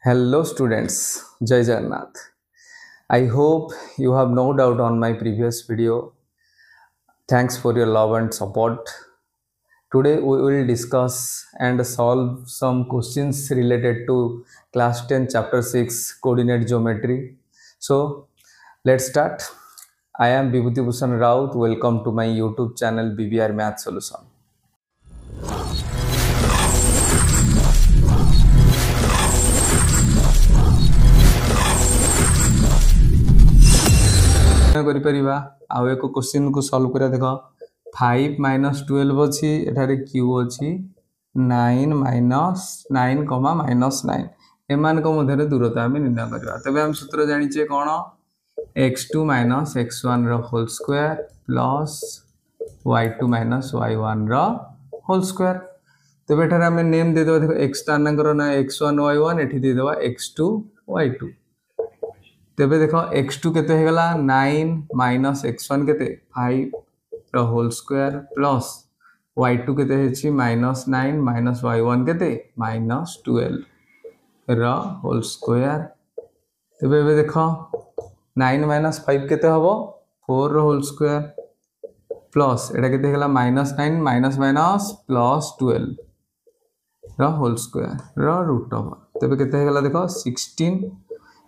Hello students, Jai Jagannath. I hope you have no doubt on my previous video. Thanks for your love and support. Today we will discuss and solve some questions related to class 10 chapter 6 coordinate geometry. So let's start. I am Vibhuti Bhushan Raut. Welcome to my YouTube channel BBR Math Solution. करिपरिबा आउ एक question को solve करिया देखो 5 - 12 अछि एठारे q अछि 9 - 9, -9 एमान को मध्य दूरता हम निर्णय करबा तबे हम सूत्र जानि छे कोन x2 - x1 रो whole square plus y2 - y1 रो होल स्क्वायर तबे एठारे हम नेम दे देबा देखो x तानकर ना x1 y1 एठी दे देबा x2 y2 तेबे देखो x2 केते हे गला 9 - x1 केते 5 रो होल स्क्वायर प्लस y2 केते हेछि -9 - y1 केते -12 रो होल स्क्वायर तेबे एबे देखो 9 - 5 केते हबो 4 रो होल स्क्वायर प्लस एटा केते हे गला -9 - +12 रो होल स्क्वायर रो रूट ओवर तेबे केते हे गला देखो 16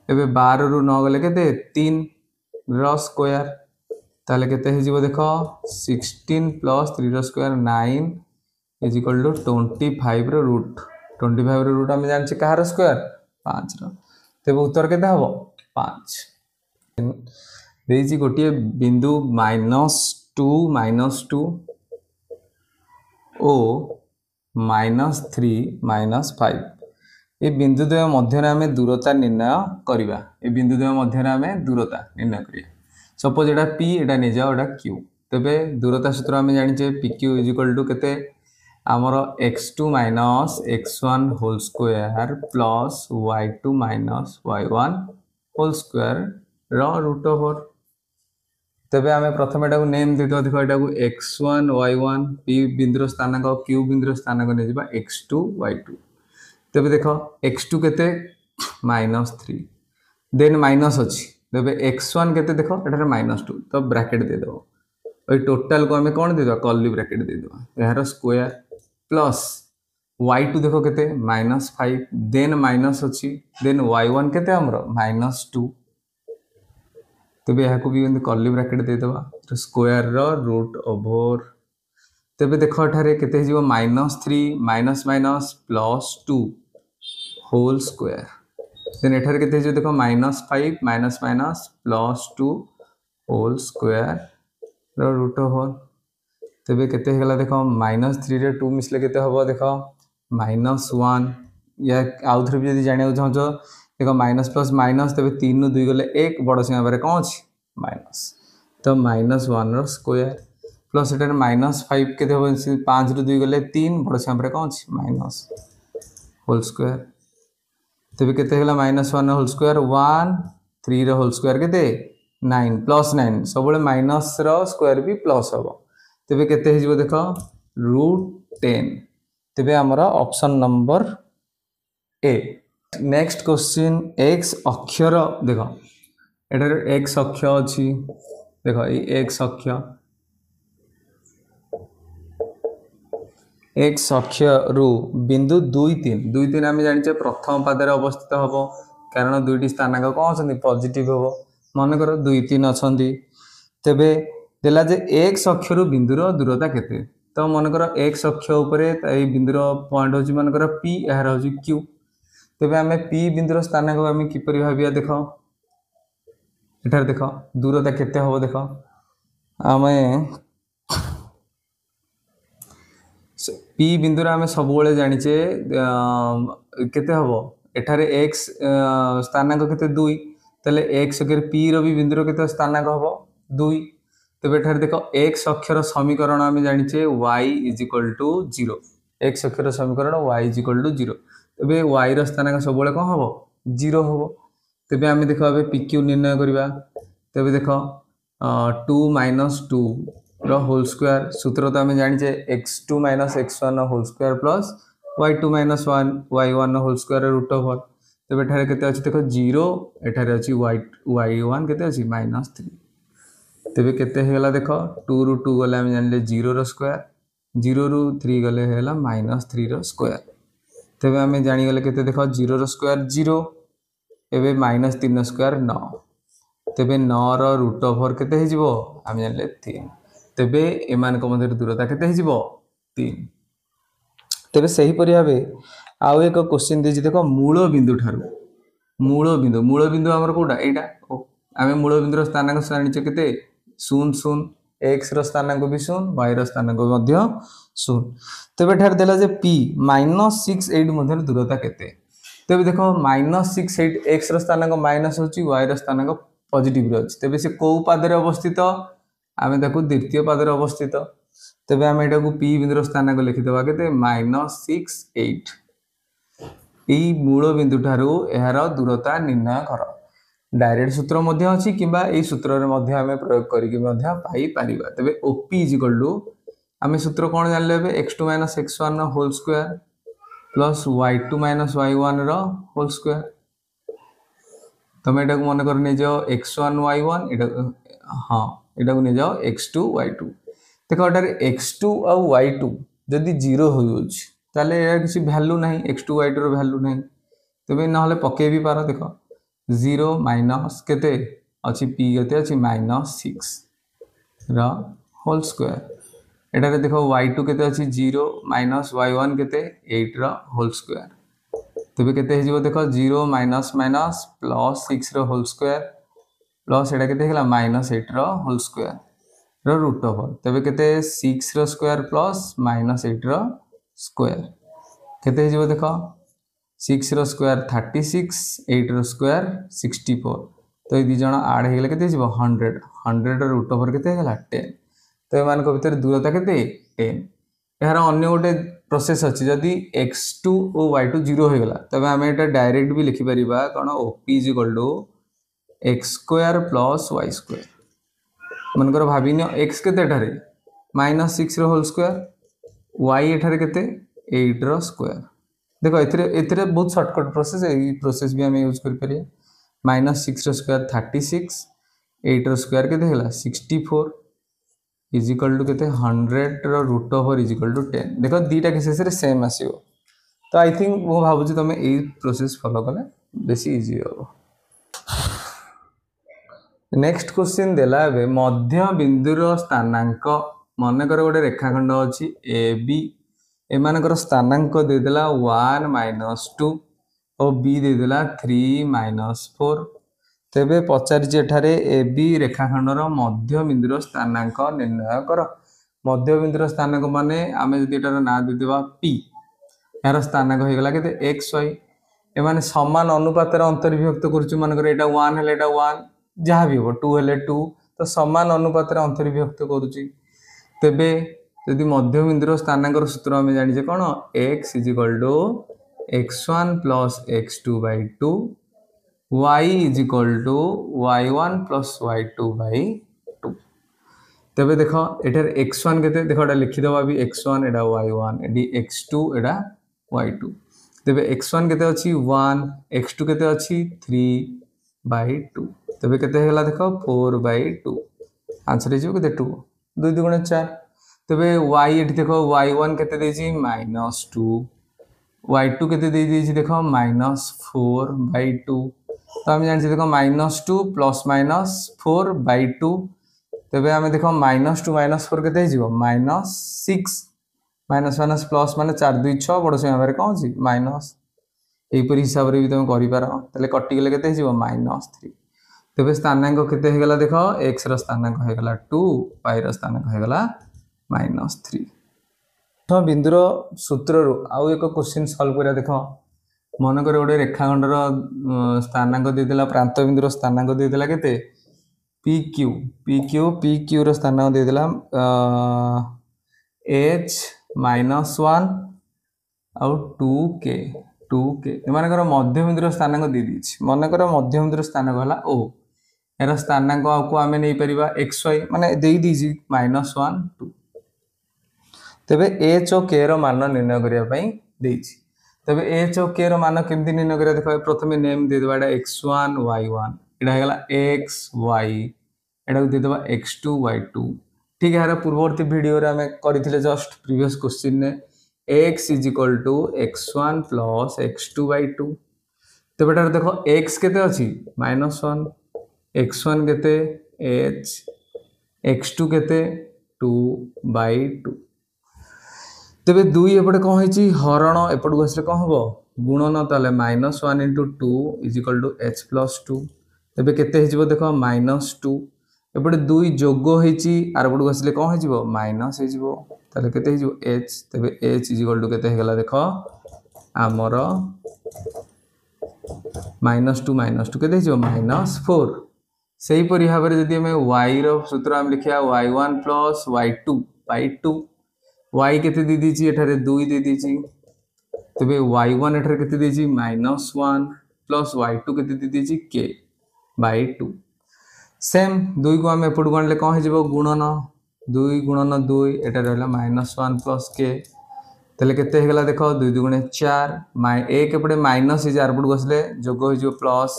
एबे 12 रु 9 गले केते 3 रो स्क्वायर ताले केते हे जीवो देखो 16 + 3 रो स्क्वायर 9 = 25 रो रूट 25 रो रूट हम जान छी कहार स्क्वायर 5 रो तेबे उत्तर केते हबो 5 देजी गोटिए बिंदु -2 -2 ओ -3 -5 ये बिंदु द्वय मध्य आम दूरता निर्णय करवा ये बिंदु द्वय मध्य आम दूरता निर्णय करिया सपोज एटा p एटा नि जाओ एटा q तबे दूरता सूत्र आम जानिचे pq = केते हमर x2 - x1 whole square plus y2 - y1 whole square रो रूट ओवर तबे आम प्रथम एटा को नेम दे दो देखो एटा को x1 y1 p बिंदु स्थानांक q बिंदु स्थानांक ने जिबा x2 y2 तबे देखो x2 केते -3 देन माइनस अछि तबे x1 केते देखो एटारे -2 तो ब्रैकेट दे दो ओइ टोटल को हमें कोन दे दो कर्ली ब्रैकेट दे दो एहार स्क्वायर प्लस y2 देखो केते -5 देन माइनस अछि देन y1 केते हमरो -2 तबे एहा को भी कर्ली ब्रैकेट दे दो तो स्क्वायर रो रूट ओवर तबे देखो एठारे केते जीवो -3 -2 होल स्क्वायर देन एठारे केते जो देखो -5 -2 होल स्क्वायर रो रूट ओवर तबे केते हे गला देखो -3 रे 2 मिसले केते हबो देखो -1 या आउथरे भी यदि जानिया चाहछो देखो माइनस प्लस माइनस तबे 3 नु 2 गले 1 बड़ संख्या बारे कोन अछि माइनस तो -1 रो स्क्वायर प्लस एटारे -5 केते हबो 5 नु 2 गले 3 बड़ संख्या बारे कोन अछि माइनस होल स्क्वायर तबे केते हला -1 होल स्क्वायर 1 3 रो होल स्क्वायर केते 9 +9 सबले माइनस रो स्क्वायर भी प्लस हबो तबे केते हे जिवो देखो √10 तबे हमरा option number A next question x अक्षर देखो एटारे x अक्ष अछि देखो ए x अक्ष x अक्ष रु बिंदु 2 3 आम जानिचे प्रथम पादरे अवस्थित हबो कारण दुईटी स्थानांक कोन छथि पॉजिटिव हबो मन कर 2 3 अछंती तबे देला जे x अक्ष रु बिंदु रो दूरता केते तो मन कर x अक्ष ऊपरे ए बिंदु रो पॉइंट होची मन कर p एहार होची q तबे हमें p बिंदु रो स्थानांक हम किपरि भाबिया देखो एठार देखो दूरता केते हबो देखो हमें p बिंदु रे हमें सब बेले जानिचे केते हबो एठारे x स्थानांक केते 2 तले x के p रो भी बिंदु रो केते स्थानांक हबो 2 तबे एठारे देखो x अक्षर समीकरण हमें जानिचे y = 0 x अक्षर समीकरण y = 0 तबे y रो स्थानांक सब बेले कोन हबो 0 हबो तबे हमें देखो अबे pq निर्णय करबा तबे देखो 2 - 2 रो होल स्क्वायर सूत्र तो हमें जानिचे x2 - x1 whole square plus y2 - 1 y1 whole square root over तेबे एठारे केते अछि देखो 0 एठारे अछि y1 केते अछि -3 तेबे केते हेला देखो 2 रु 2 गले हम जानले 0 रो स्क्वायर 0 रु 3 गले हेला -3 रो स्क्वायर तेबे हम जानि गले केते देखो 0 रो स्क्वायर 0 एबे -3 रो स्क्वायर 9 तेबे 9 रो रूट ओवर केते हे जिवो हम जानले 3 तेबे एमान को मध्य दूरता केते हे जिवो 3 तेबे सही परि भाबे आउ एक क्वेश्चन देछि देखो मूल बिंदु ठारू मूल बिंदु हमर कोडा एटा आमे मूल बिंदु स्थानांक जानिछे केते 0 0 x रो स्थानांक भी 0 y रो स्थानांक मध्य 0 तेबे ठार देला जे p -68 मध्य दूरता केते तेबे देखो -68 x रो स्थानांक माइनस होची y रो स्थानांक पॉजिटिव रे अछि तेबे से को पाद रे अवस्थित आमे देखो द्वितीय पाद रे अवस्थित तेबे आमे एटा को p बिंदु रो स्थानांक लिखि देबा केते -68 ई मूल बिंदु ठारू एहार दूरता निर्णय कर डायरेक्ट सूत्र मध्य अछि किबा ए सूत्र रे मध्य हमें प्रयोग करि के मध्य पाई परिबा तबे OP आमे सूत्र कोन जान लेबे x2 - x1 रो whole square plus y2 - y1 रो होल स्क्वायर तमे एटा को मन कर नै जाओ x1 y1 एटा हां एटा को नै जाओ x2 y2 देखो एटारे x2 आ y2 जदी 0 होइछ ताले या किसी वैल्यू नहीं x2 y2 रो वैल्यू नहीं तबे न हले पके भी पारो देखो 0 माइनस केते अछि p केते अछि -6 रा होल स्क्वायर एटा रे देखो y2 केते अछि 0 माइनस y1 केते 8 रा होल स्क्वायर तबे केते हे जिवो देखो 0 माइनस माइनस प्लस 6 रा होल स्क्वायर प्लस एटा केते हेला -8 रा होल स्क्वायर रो रूट ओवर तबे केते 6 रा स्क्वायर प्लस -8 रा स्क्वायर केते हे जिवो देखो 6 रो स्क्वायर 36 8 रो स्क्वायर 64 तो ये जण ऐड हे गेले केते जिवो 100 100 रो रूट ओवर केते हेला 10 तो एमान को भीतर दूरता केते 10 यार अन्य गोटे प्रोसेस अछि जदी x2 और y2 0 हो गेला तबे हम एटा डायरेक्ट भी लिखि परिबा कोन OP x² + y² मन कर भाबिनो x केते एठारे -6 रो होल स्क्वायर y एठारे केते 8 रो स्क्वायर देखो एथरे बहुत शॉर्टकट प्रोसेस है ई प्रोसेस भी हम यूज कर परिया -6 रो स्क्वायर 36 8 रो स्क्वायर केते हेला 64 इज इक्वल टू केते 100 रो root over is equal to 10 देखो दीटा केसेस रे सेम आसीओ तो आई थिंक वो भाबु जे तमे ए प्रोसेस फॉलो कले बेसी इजी हो नेक्स्ट क्वेश्चन देला बे मध्य बिंदुर स्थानांक मन कर गोटे रेखाखंड अछि AB एमानकर स्थानांक दे देला 1 - 2 और B दे देला 3 - 4 तेबे पचारि जे एठारे AB रेखाखंडर मध्य बिंदुर स्थानांक निर्णय कर मध्य बिंदुर स्थानांक माने आमे जदि एटार ना दे देबा P यार स्थानांक हो गेला केते XY एमाने समान अनुपात रे अंतर्विभक्त करछु मन कर एटा 1 हेले एटा 1 जहाँ भी हो 2 हेले 2 तो समान अनुपात रे अंतर्विभक्त करूची तेबे यदि मध्य बिंदुर स्थानांक सूत्र हम जानि जे कोन x = x1 + x2/2 y = y1 + y2/2 तेबे देखो एटर x1 केते देखो एटा लिखि दबा भी x1 एटा y1 एडी x2 एटा y2 तेबे x1 केते अछि 1 x2 केते अछि 3/2 तेबे केते हेला देखो 4/2 आंसर हे जो केते 2 2 2 गुणे 4 तेबे y एठी देखो y1 केते देछि -2 y2 केते दे देछि देखो -4/2 तो हम जानि देखो -2 + -4/2 तेबे हमें देखो -2 - 4 केते हिजिवो -6 माइनस माइनस प्लस माने 4 2 6 बड़ से हमरे कोन छी माइनस एपरि हिसाब रे भी तुम करि पारो तले कटि गेले केते हिजिवो -3 तेबे स्थानांक केते हे गेला देखो x रो स्थानांक हे गेला 2 y रो स्थानांक हे गेला -3 तो बिंदुर सूत्र रो आउ एक क्वेश्चन सॉल्व करिया देखो मन करे ओडे रेखाखंडर स्थानांक दे देला प्रांत बिंदुर स्थानांक दे देला केते PQ रो स्थानांक दे देला h -1 आउ 2k एमान कर मध्य बिंदुर स्थानांक दे दिछि मन कर मध्य बिंदुर स्थानांक हला O एरा स्थानांक को आमे नै परिबा xy माने देई दिछि -1 2 तेबे h और k रो मान निर्णय करिया पई देछि तबे एच और के रो मान केमती निर्णय करिया देखो प्रथमे नेम दे देबा एटा x1 y1 एटा हेगला x y एटा को दे देबा x2 y2 ठीक है। यार पूर्ववर्ती वीडियो रे हमें करिथिले जस्ट प्रीवियस क्वेश्चन ने x = x1 + x2 by 2 तबे एटा देखो x केते अछि -1 x1 केते h x2 केते 2 by 2 तेबे 2 एपटे कौन है हरण एपटू आसले कौन हम गुणन ताले -1 × 2 = h + 2 तेबे केते हो देखो -2 एपटे 2 जोग होईची आर पटू आसले कौन हो माइनस हो ताले केते हो h तेबे h = केते हेगला देखो आमर -2 केते हो -4 सही परि भाबरे जदि हमें y रो सूत्र हम लिखिया y1 + y2 by 2 y केते दे दीची एठारे 2 दे दीची तबे y1 एठारे केते देची -1 + y2 केते दे दीची k by 2 सेम 2 को हम एपट गणले कौन हो गुणन 2 × 2 एटा रहला -1 + k तले केते हेगला देखो 2 × 2 = 4 1 एपटे माइनस ही 4 पट बसले जोग हो जो प्लस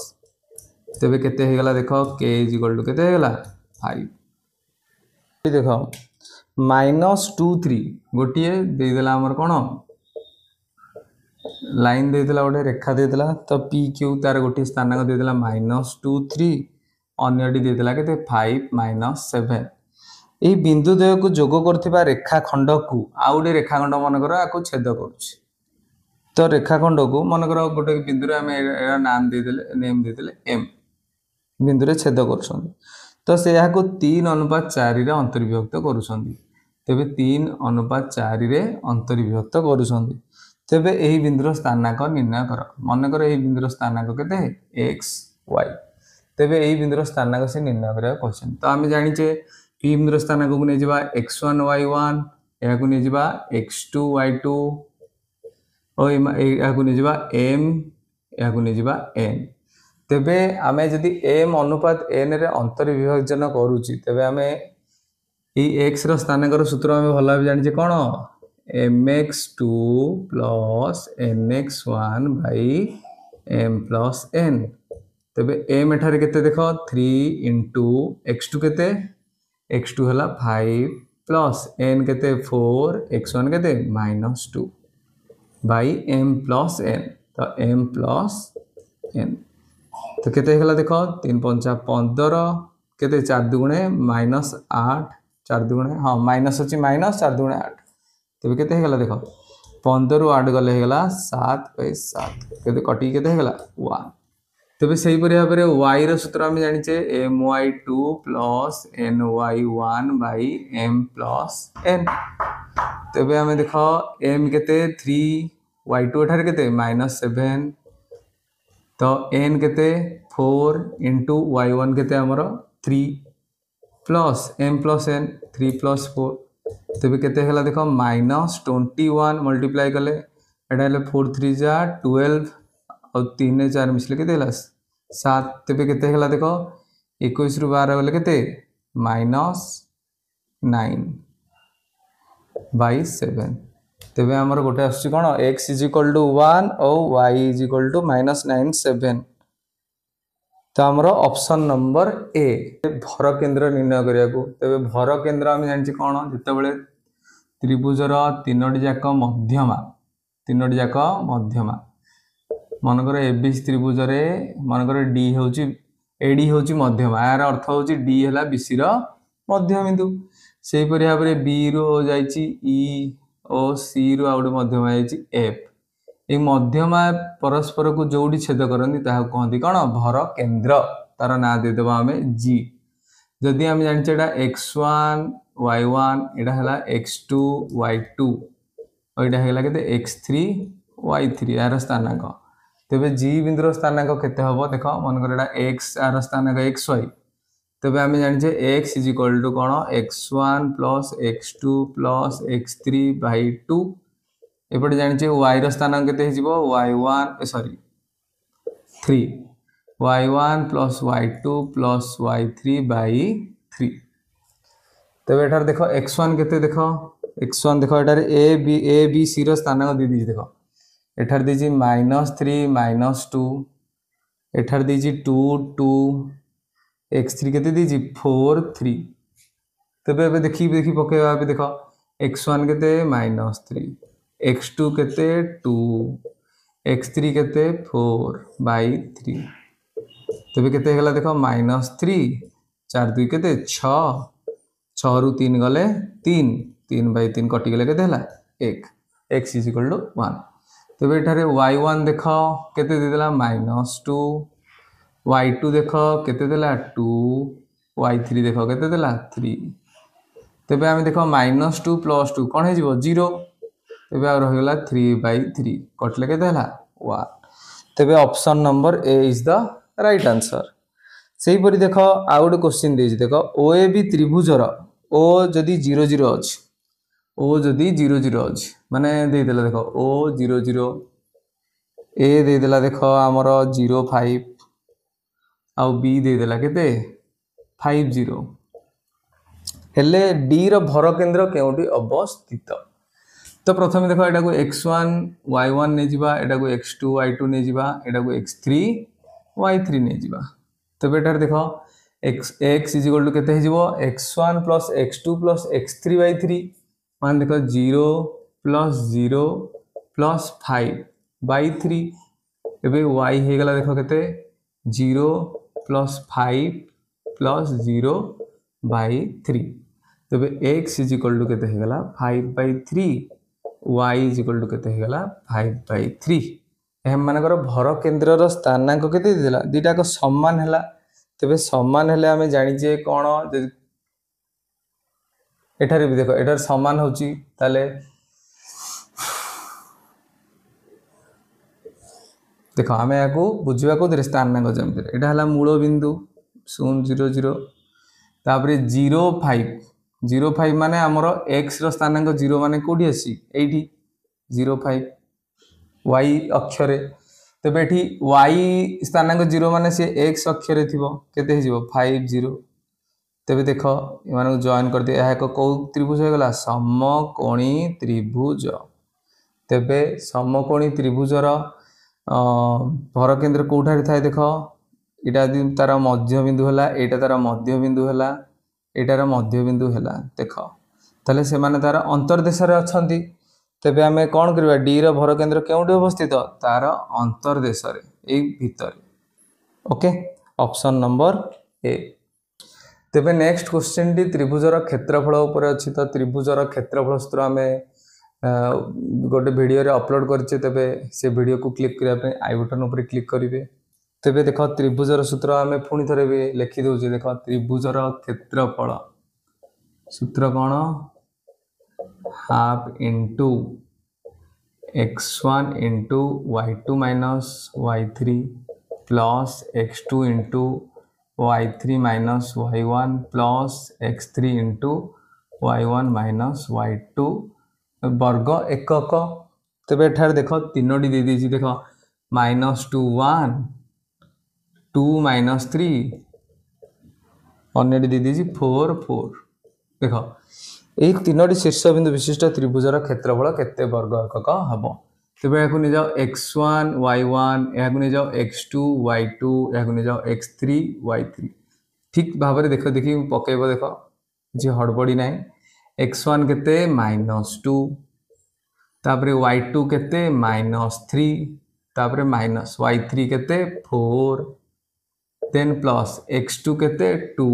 तबे केते हेगला देखो k = केते हेगला 5 देखो -2 3 गोटे दे देला हमर कोन लाइन दे देला गोटे रेखा दे देला तो p q तार गोटे स्थानांक दे देला -2 3 अन्यटी दे देला केते 5 - 7 एही बिंदु द्वय को जोग करथिबा रेखा खंड को आउडे रेखा खंड मन करो आको छेद करूछि तो रेखा खंड को मन करो गोटे बिंदु रे हम एरा नाम दे देले नेम दे देले m बिंदु रे छेद करछन तो से यहाँ को 3:4 रे अंतर्विभक्त करूछन तेबे 3:4 रे अंतर्विभक्त करूछन तेबे एही बिंदुर स्थानांक निर्णय कर मन कर एही बिंदुर स्थानांक केते x y तेबे एही बिंदुर स्थानांक से निर्णय करिया क्वेश्चन तो हम जानि जे ई बिंदुर स्थानांक को नै जिबा x1 y1 या को नै जिबा x2 y2 ओ या को नै जिबा m या को नै जिबा n तेबे आमे जदि m अनुपात n रे अंतर्विभाजन करूची तेबे आमे ई x रो स्थानांक रो सूत्र आमे भला जानि जे कोन mx2 + nx1 by m + n तेबे m एठारे केते देखो 3 * x2 केते x2 हला 5 प्लस n केते 4 x1 केते -2 by m + n तो m + n तो केते हेगला देखो 3 × 5 = 15 केते 4 × 2 = -8 4 × 2 हां माइनस अछि माइनस 4 × 2 = 8 तबे केते हेगला देखो 15 ରୁ 8 गले हेगला 7/7 केते कटी केते हेगला 1 तबे सही परि भाबरे y रो सूत्र हम जानि छे my2 + ny1 by m + n तबे हम देखो m केते 3 y2 एठारे केते -7 तो n केते 4 * y1 केते हमरो 3 प्लस m + n 3 + 4 तबे केते हेला देखो -21 मल्टीप्लाई कले एटा हेले 4 3 जा 12 और 3 ने 4 मिसले केते हेला 7 तबे केते हेला देखो 21 ରୁ 12 गले केते -9 by 7 तेबे हमर गोटे आछि कोन x = 1 और y = -9 7 तो हमरो ऑप्शन नंबर ए भर केंद्र निर्णय करिया को तेबे भर केंद्र हम जानि कोन जते बेले त्रिभुजर तीनोटी जाक मध्यमा मनकर एबीसी त्रिभुज रे मनकर डी होची एडी होची मध्यमा यार अर्थ होची डी हला बीसी रो मध्य बिंदु सेही परि भाबरे बी रो जाईची ई ओ सी रो आउडे मध्यमा जाईची एफ ए मध्यमा परस्पर को जोडी छेद करंदी ताहा कहंदी कोन भर केंद्र तार ना दे देबा हमें जी जदि हम जानि छेडा x1 y1 एडा हला x2 y2 और एडा हेला केते x3 y3 यार स्थानांक तेबे जी बिंदुर स्थानांक केते हबो देखो मन कर एडा x यार स्थानांक xy तेबे हम जानि छे x = cone x1 + x2 + x3 by 2 एपटे जानि छे y रो स्थानांक केते हिजिबो y1 sorry 3 y1 + y2 + y3 by 3 तबे एठार देखो x1 केते देखो x1 देखो एठार a b c रो स्थानांक दे दी देखो एठार देजी -3 -2 एठार देजी 2 2 x3 केते देजी 4 3 तबे ए देखि पकेबा देख x1 केते -3 x2 केते 2 x3 केते 4/3 तबे केते गला देख -3 4 2 केते 6 6 रु 3 गले 3 3/3 कटि गले केते हला 1 x = 1 तबे एठारे y1 देख केते दे देला -2 y2 देख केते देला 2 y3 देख केते देला 3 तबे आमे देख -2 + 2 कोन हे जिवो 0 तबे आ रह गेला 3/3 कटले केते हला 1 तबे option number A is the right answer. सेही परि देख आ गोटे क्वेश्चन देछि देख OAB त्रिभुजर ओ जदि 0 0 अछि ओ जदि 0 0 अछि माने दे देला देख O 0 0 ए दे देला देख हमर 0 5 आ B दे देला केते 5 0 हेले D रो भर केंद्र केउटी अवस्थित तो प्रथम देखो एटा को x1 y1 ने जिबा एटा को x2 y2 ने जिबा एटा को x3 y3 ने जिबा तो बेटर देखो x = केते हे जिवो x1 + x2 + x3/3 मान देखो 0 + 0 + 5/3 एबे y हे गला देखो केते 0 + 5 + 0/3 तबे x = केते हे गला 5/3 y = केते हे गला 5/3 एहम मानकर भर केंद्र रो स्थानांक केते दिला दुटा को समान हला तबे समान हले हमें जानि जे कोन एठारे भी देखो एठार समान होची ताले देखो हमें याकू बुझिबा को स्थानांक जमते एटा हला मूल बिंदु 0 0 0 तापरे 0 5 0 5 माने हमरो x रो स्थानांक 0 माने कोठी आसी एठी 0 5 y अक्षरे तबे एठी y स्थानांक 0 माने से x अक्षरे थिबो केते हे जिवो 5 0 तबे देखो एमानो जॉइन कर दे या एक को त्रिभुज हो गला समकोणी त्रिभुज तबे समकोणी त्रिभुजर भर केंद्र कोठारे थाए देखो इटा तार मध्य बिंदु हला एटा तार मध्य बिंदु हला एटार मध्य बिंदु हला देखो तले से माने तार अंतर्देश रे अछंती तबे हमें कोन करबा डी रो भर केंद्र केउटे अवस्थित तार अंतर्देश रे ए भीतर ओके ऑप्शन नंबर ए तबे नेक्स्ट क्वेश्चन डी त्रिभुजर क्षेत्रफल ऊपर अछि तो त्रिभुजर क्षेत्रफल सूत्र हमें गोटे वीडियो रे अपलोड करछे तबे से वीडियो को क्लिक करिया पे आई बटन ऊपर क्लिक करिवे तबे देखो त्रिभुजर सूत्र हमें पुनी थरे भी लिखि दोजे देखो त्रिभुजर क्षेत्रफल सूत्र कोन half into x1 into y2 minus y3 plus x2 into y3 minus y1 plus x3 into y1 minus y2 वर्ग एकक तबे एठार देखो तीनोटी दे देछि देखो -2 1 2 -3 अन्यटी दे देछि 4 4 देखो एक तीनोटी शीर्ष बिंदु विशिष्ट त्रिभुजर क्षेत्रफल केते वर्ग एकक हबो तबे याकु नि जाओ x1 y1 याकु नि जाओ x2 y2 याकु नि जाओ x3 y3 ठीक भाबरे देखो देखि पकेबो देखो जे हड़बड़ी नै x1 केते -2 तापरे y2 केते -3 तापरे माइनस y3 केते 4 देन प्लस x2 केते 2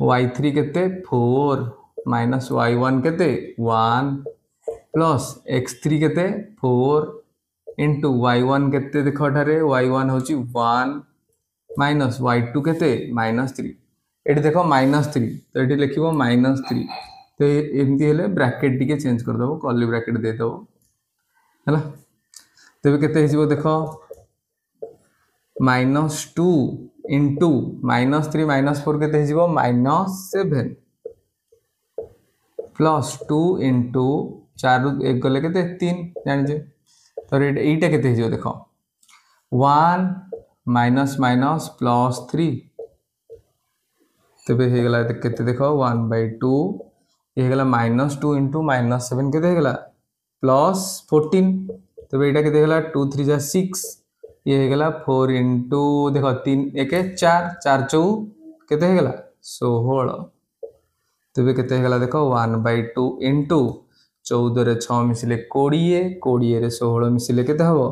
y3 केते 4 माइनस y1 केते 1 प्लस x3 केते 4 इंटू y1 केते देखो ठारे y1 होची 1 माइनस y2 केते -3 एठी देखो -3 तो एठी लिखिबो -3 तो एमती हेले ब्रैकेट टिके चेंज कर दबो कर्ली ब्रैकेट दे दबो हैला तबे केते हिजबो देखो -2 इंटू -3 -4 केते हिजबो -7 प्लस 2 इंटू 4 1 गले केते 3 जानि जे तो एटा केते हिजबो देखो 1 माइनस माइनस प्लस 3 तबे हे गला केते देखो 1/2 ये गला -2 इंटू -7 केते हे गला +14 तेज यहाँ के 2 3 जा 6 ये होगा 4 इंटू देख 3 1 4 4 चौ केते होगा 16 तेज केते होगा देख 1/2 इंटू 14 रे 6 मिसिले 20 20 रे 16 मिसिले केते हबो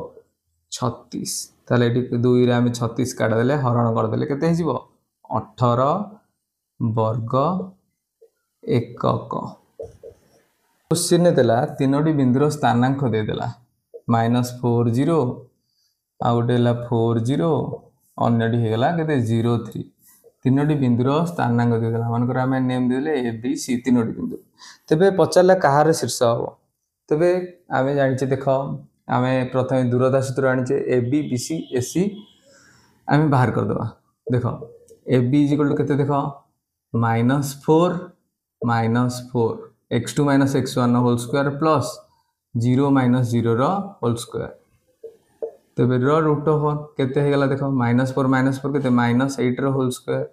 36 ताले एटी 2 रे आमे 36 काट देले हरण कर देले केते हिजिबो 18 वर्ग एकक। क्वेश्चन ने देला तीनोटी बिंदुर स्थानांक दे देला -4 0 आ गोटे 4 0 अन्यटी होगा केते 0 3 तीनोटी बिंदुर स्थानांक दे देला मानकर आमे नेम देले ए बी सी तीनोटी बिंदु तेबे पचारला कहार शीर्ष हबो तेबे आमे जानिचे देखो आमे प्रथमे दूरता सूत्र आनिचे ए बी बी सी ए सी आमे बाहर कर दबा देखो ए बी इक्वल टू केते देखो -4 x2 - x1 whole square plus 0 - 0 रो होल स्क्वायर तेबे रो रूट ओवर केते हेगला देखो -4 केते -8 रो होल स्क्वायर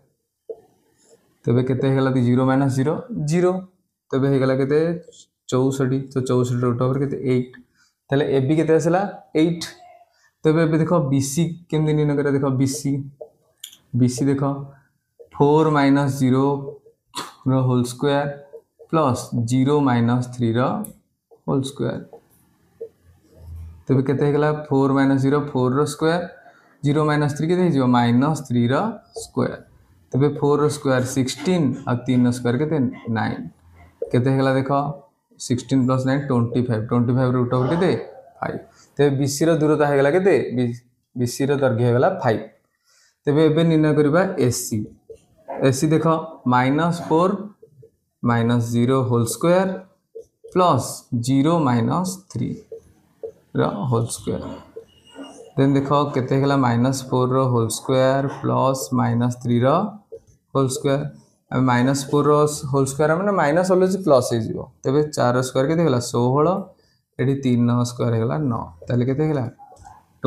तेबे केते हेगला 0 - 0 0 तेबे हेगला केते 64 तो 64 रूट ओवर केते 8 ताले ए बी केते आसला 8 तेबे एबे देखो बीसी केमदि निन करे देखो बीसी बीसी देखो 4 - 0 रो होल स्क्वायर प्लस 0 - 3 रो होल स्क्वायर तेबे केते हेगला 4 - 0 4 रो स्क्वायर 0 - 3 केते हिजो -3 रो स्क्वायर तेबे 4 रो स्क्वायर 16 आ 3 रो स्क्वायर केते 9 केते हेगला देखो 16 + 9 25 रूट ओवर केते 5 तेबे बीसी रो दूरता हेगला केते बीसी रो दैर्घ्य हेगला 5 तेबे एबे निर्णय करबा एसी एसी देखो -4 - 0 होल स्क्वायर प्लस 0 - 3 रो होल स्क्वायर देन देखो केते हेगला -4 रो होल स्क्वायर प्लस -3 रो होल स्क्वायर -4 रो होल स्क्वायर माने माइनस होलो जे प्लस हे जिवो तबे 4 रो स्क्वायर केते हेगला 16 एडी 3 रो स्क्वायर हेगला 9 ताले केते हेगला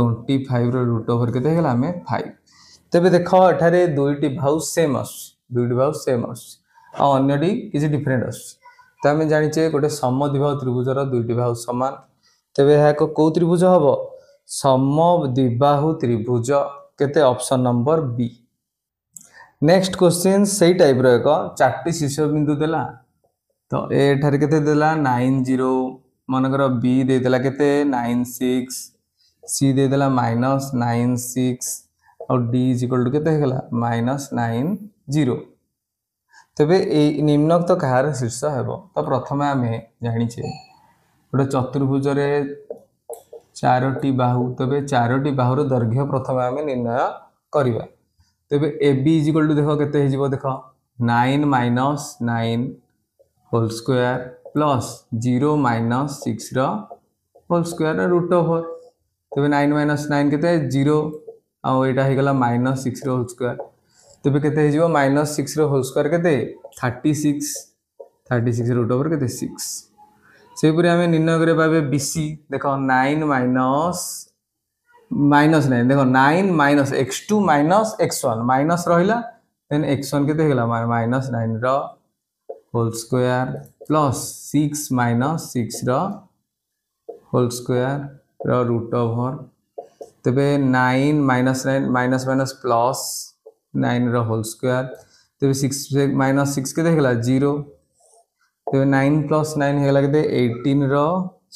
25 रो रूट ओवर केते हेगला हमें 5 तबे देखो एठारे दुईटी भाउ सेम आस आ अन्यटी किछि डिफरेंट आस त हमें जानिचे गोटे समद्विबाहु त्रिभुजर दुईटी भाउ समान तेबे ଏହା ଏକ କୋଉ ତ୍ରିଭୁଜ ହବ समद्विबाहु त्रिभुज केते option number B. Next question सही टाइप रो एक चारटी शीर्ष बिंदु देला तो ए ठारे केते देला 9 0 मनकर बी दे देला केते 9 6 सी दे देला -9 6 और डी इक्वल टू केते हेगला -9 0 तबे ए निम्नोक्त कहार शीर्ष हेबो तो प्रथमे आमे जानिचे गोटे चतुर्भुज रे चारोटी बाहु तबे चारोटी बाहुर दैर्घ्य प्रथमे आमे निर्णय करिवा तबे ए बी इक्वल टू देखो केते हिजिबो देखो 9 - 9 होल स्क्वायर प्लस 0 - 6 रो होल स्क्वायर रूट ओवर तबे 9 - 9 केते 0 आ एटा हे गला -6 रो होल स्क्वायर तबे केते हिजिबो -6 रो होल स्क्वायर केते 36 रूट ओवर केते 6 से पुरे हमें निर्णय करे पाबे बीसी देखो 9 -9 देखो 9 - x2 - x1 माइनस रहिला देन x1 केते हेगला -9 रो होल स्क्वायर प्लस 6 - 6 रो होल स्क्वायर रो रूट ओवर तबे 9 - 9 प्लस 9 रो होल स्क्वायर तबे 6 -6 केते हेगला 0 तबे 9 + 9 हेगला केते 18 रो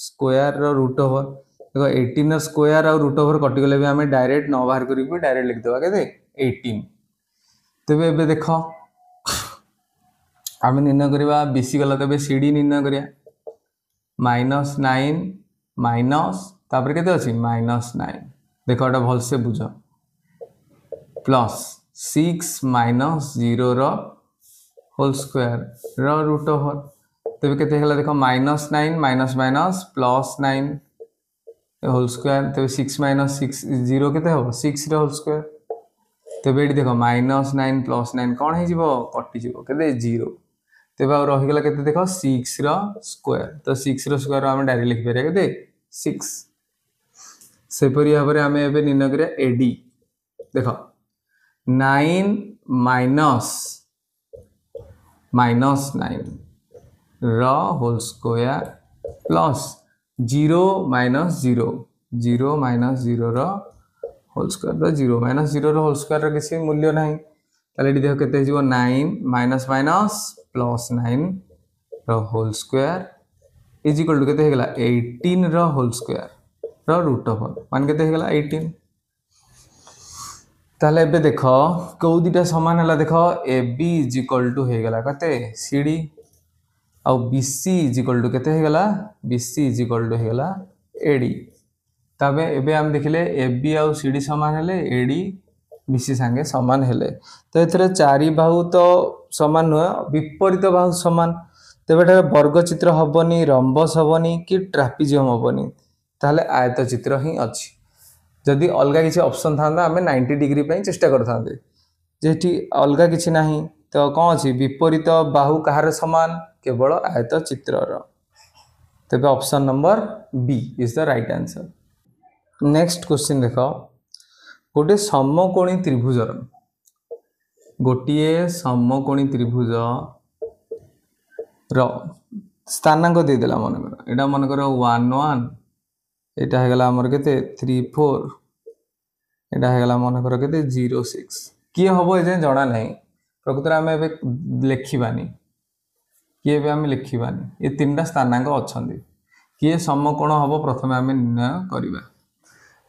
स्क्वायर रो रूट ओवर देखो 18 रो स्क्वायर और रूट ओवर कटि गले भी हमें डायरेक्ट न बाहर करी भी डायरेक्ट लिख देबा केते 18 तबे एबे देखो आमे निर्णय करबा बीसी गला तबे सीडी निर्णय करिया -9 माइनस तापर केते अछि -9 देखो एटा भल से बुझो प्लस 6 - 0 रो होल स्क्वायर रो रूट ओवर तबे केते हेला देखो -9 माइनस प्लस 9 होल स्क्वायर तबे 6 - 6 0 केते हो 6 रो होल स्क्वायर तबे एठी देखो -9 प्लस 9 कोन हे जिवो कटि जिवो केते 0 तबे और रहि गेला केते देखो 6 रो स्क्वायर तो 6 रो स्क्वायर हम डायरेक्ट लिख पेरे केते 6 से परि भाबरे हमें एबे निर्णय करिया एडी देखो 9 -9 रो होल स्क्वायर प्लस 0 - 0 0 माइनस 0 रो होल स्क्वायर 0 माइनस 0 रो होल स्क्वायर किसी मूल्य नहीं ताले एटी देख केते हिजो 9 माइनस माइनस प्लस 9 रो whole square is equal to केते हेगला 18 रो होल स्क्वायर रो रूट ओवर मान केते हेगला 18 ताले एबे देखो को दिटा समान हला देखो AB इज इक्वल टू हेगला कते CD आउ BC इज इक्वल टू केते हेगला BC इज इक्वल टू हेगला AD तबे एबे हम देखिले AB आउ CD समान हेले AD BC संगे समान हेले तो एथरे चारि बाहु तो समान न विपरीत बाहु समान तेबे वर्ग चित्र हबनी रंबस हबनी कि ट्रापिजियम हबनी ताले आयत चित्र ही अछि जदि अलगा किसी ऑप्शन था आम 90 डिग्री पे चेष्टा करते जेठी अलगा किसी नाही तो कौन अच्छी विपरीत बाहु कहार समान केवल आयत चित्रर तेबे option number B is the right answer. Next question देख गोटे समकोणी त्रिभुजर गोटे समकोणी त्रिभुज स्थानांक देदेला मनकर एटा मनकर 1 1 एटा हेगला हमर केते 3 4 एटा हेगला मनकर केते 0 6 किए हबो एजे जणा नाही प्रकृतर आमे एबे लेखिबानी किए बे आमे लेखिबानी ए तीनटा स्थानांक अछंदी किए समकोण हबो प्रथमे आमे निर्णय करिबा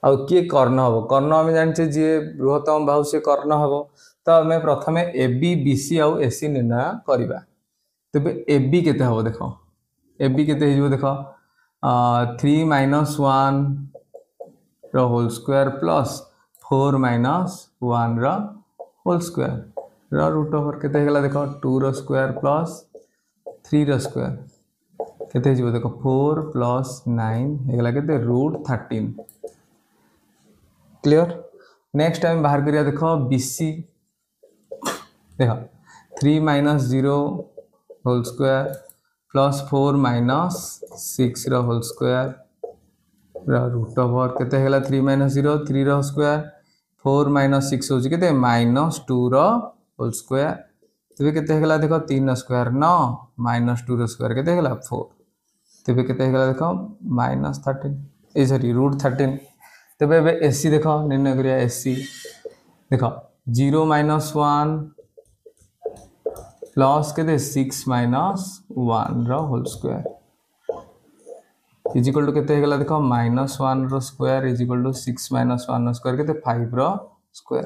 आ किए कर्ण हबो कर्ण आमे जानछे जे बृहत्तम बाहु से कर्ण हबो तो आमे प्रथमे AB BC आ AC निर्णय करिबा तबे AB केते हबो देखो AB केते हिजो देखो 3 माइनस 1 रो होल स्क्वायर प्लस 4 माइनस 1 रो होल स्क्वायर रो रूट ओवर केते हेगला देखो 2 रो स्क्वायर प्लस 3 रो स्क्वायर केते हिजो देखो 4 प्लस 9 हेगला केते रूट 13 क्लियर। नेक्स्ट टाइम बाहर करिया देखो BC देखो 3 minus 0 whole square plus 4 minus 6 रो होल स्क्वायर रूट ओवर केते हेगला 3 माइनस 0 3 रो स्क्वायर 4 माइनस 6 होची केते माइनस 2 रो होल स्क्वायर तबे केते हेगला देखो 3 रो स्क्वायर 9 माइनस 2 रो स्क्वायर केते हेगला 4 तबे केते हेगला देखो माइनस 13 ए सॉरी रूट 13 तबे एबे AC देखो निर्णय करिया AC देखो 0 माइनस 1 प्लस के 6 माइनस 1 रो whole square is equal to केते हेगला देखो माइनस 1 रो square is equal to 6 minus 1 रो स्क्वायर केते 5 रो स्क्वायर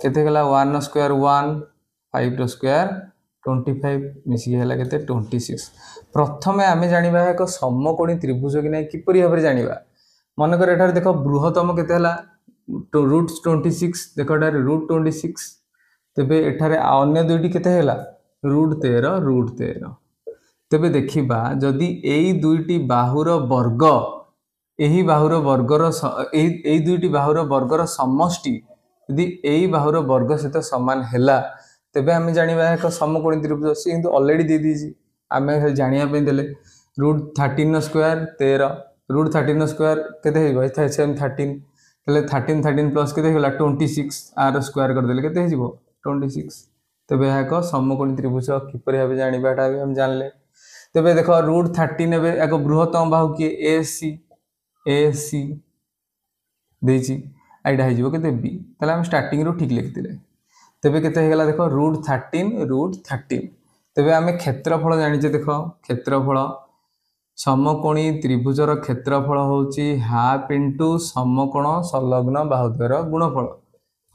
केते हेगला 1 रो स्क्वायर 1 5 रो स्क्वायर 25 मिसी हेला केते 26 प्रथमे आमे जानिबा एक समकोणी त्रिभुज कि नै किपरि भाबरे जानिबा मन कर एठार देखो बृहत्तम केते हला रूट 26 देखो एठार रूट 26 तबे एठारे अन्य दुईटी केते हला रूट 13 तबे देखिबा जदि एई दुईटी बाहुर वर्ग एही बाहुर वर्गर एही दुईटी बाहुर वर्गर समष्टि यदि एही बाहुर वर्ग सहित समान हेला तबे आमे जानिबा एक समकोणी त्रिभुज से किंतु ऑलरेडी दे दीजी आमे जानिया पे देले रूट 13 स्क्वायर 13 रूट 13 स्क्वायर केते हेबो इथा सेम 13 तले 13 13 प्लस केते होला 26 आर स्क्वायर कर देले केते हेजिबो 26 तबे एक समकोणी त्रिभुज किपरि भाबे जानिबा एटा हम जानले तबे देखो रूट 13 एबे एक बृहत्तम बाहु कि AC देछि आइडा हेजिबो केते B तले हम स्टार्टिंग रो ठीक लिखतिले तबे केते हेगला देखो रूट 13 तबे आमे क्षेत्रफल जानिचे देखो क्षेत्रफल समकोणी त्रिभुजर क्षेत्रफल होची हाफ इनटू समकोण संलग्न बाहुद्वयर गुणफल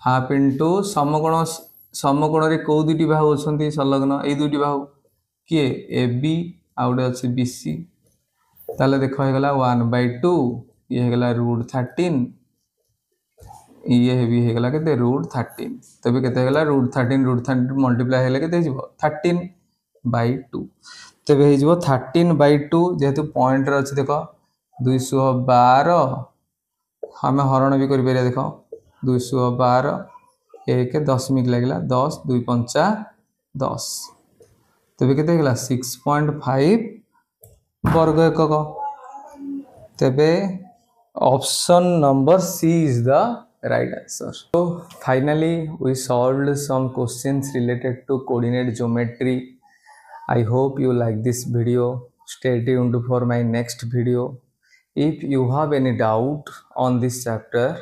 हाफ इनटू समकोण रे को दुटी बाहु अछंती संलग्न ए दुटी बाहु किए AB आउडे अछि BC ताले देखो हेगला 1/2 ये हेगला रूट 13 ये हेबी हेगला केते रूट 13 तबे केते हेगला रूट 13 मल्टीप्लाई हेले केते हिजबो 13/2 तबे हिजबो 13/2 जेहेतु पॉइंट रे अछि देखो 212 हमें हरण भी करि परिया देखो 212 1 दशमिक लागला 10 2 5 10 तबे केते हेगला 6.5 वर्ग एकक तबे option number C is the right answer. So finally we solved some questions related to coordinate geometry. I hope you like this video. Stay tuned for my next video. If you have any doubt on this chapter,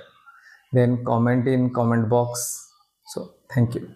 then comment in comment box. So thank you.